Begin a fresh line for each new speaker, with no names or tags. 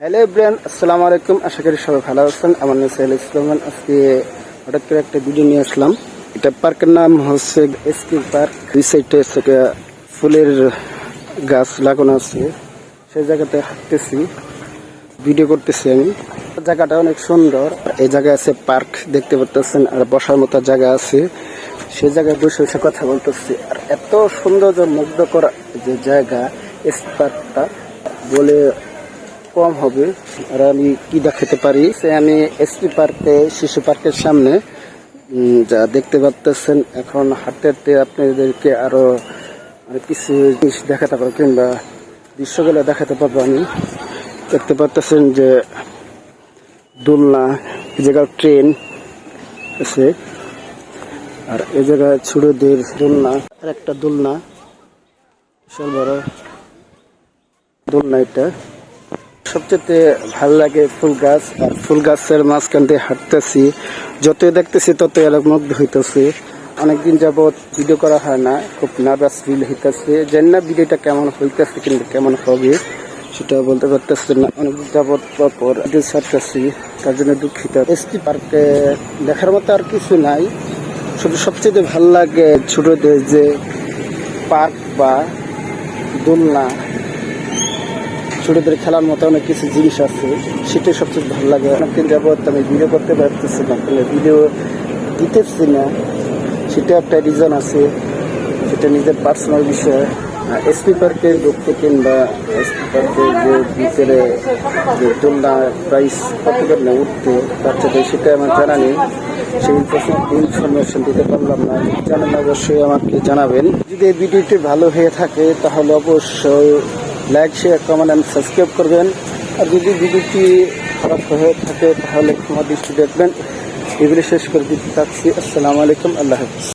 Hello everyone, আসসালামু আলাইকুম। আশা করি সবাই ভালো আছেন। আমার নাম সাইল ইসলাম। আজকে হঠাৎ করে একটা ভিডিও নিয়ে আসলাম। এটা পার্কের নাম হচ্ছে এসপি পার্ক। দুই সাইডে থেকে ফুলের গাছ লাগানো আছে, সেই জায়গাতে হাঁটতেছি, ভিডিও করতেছি আমি। জায়গাটা অনেক সুন্দর। এই জায়গায় আছে পার্ক দেখতে পাচ্ছেন, আর বসার মতো জায়গা আছে। সেই জায়গায় বসে বসে কথা বলতেছি। আর এত সুন্দর যে মুগ্ধ করা যে জায়গা এসপি পার্কটা বলে কম হবে। আর আমি কি দেখাতে পারি, সে আমি এসপি পার্কে, শিশু পার্কের সামনে যা দেখতে পাচ্ছেন। এখন হাঁটতে আপনাদেরকে আরো কিছু জিনিস দেখাতে পারবো, কিংবা দৃশ্যগুলো দেখাতে পারবো। আমি দেখতে পাচ্ছেন যে দোলনা, এই জায়গায় ট্রেন আছে, আর এই জায়গায় ছোটদের দোলনা, আর একটা দোলনা, বিশাল বড় দোলনা। এটা সবচেয়ে ভালো লাগে ফুল গাছ, আর ফুল গাছের মাঝখান দিয়ে হাঁটতেছি। যতই দেখতেছি ততই আলোক মুগ্ধ হইতেছি। অনেকদিন যাবৎ ভিডিও করা হয় না, খুব নার্ভাস ফিল হইতেছে। জানি না ভিডিওটা কেমন হইতেছে, কিন্তু কেমন হবে সেটা বলতে পারতেছি না। অনেকদিন যাবৎ পর ভিডিও ছাড়তেছি, তার জন্য দুঃখিত। এসপি পার্কে দেখার মতো আর কিছু নাই, শুধু সবচেয়ে ভালো লাগে ছোটদের যে পার্ক বা দোলনা, ছোটদের খেলার মতো অনেক কিছু জিনিস আছে, সেটাই সবচেয়ে ভালো লাগে। অনেকদিন যাবৎ আমি ভিডিও করতে পারতেছি না, ভিডিও দিতেছি না, সেটা একটা রিজন আছে, সেটা নিজের পার্সোনাল বিষয়। এসপি পার্কে ঢুকতে কিংবা এসপি পার্কে যে ভিতরে যে দোলনা প্রাইস কত করে উঠতে বাচ্চাদের, সেটা আমার জানা নেই। সেই ইনফরমেশন দিতে পারলাম না। জানেন অবশ্যই আমাকে জানাবেন। যদি এই ভিডিওটি ভালো হয়ে থাকে তাহলে অবশ্যই like, share, comment and subscribe করবেন। আর যদি ভিডিওটি খারাপ হয়ে থাকে তাহলে ক্ষমা দৃষ্টি দেখবেন। এগুলি শেষ করে দিতে চাচ্ছি। আসসালামু আলাইকুম, আল্লাহ হাফিজ।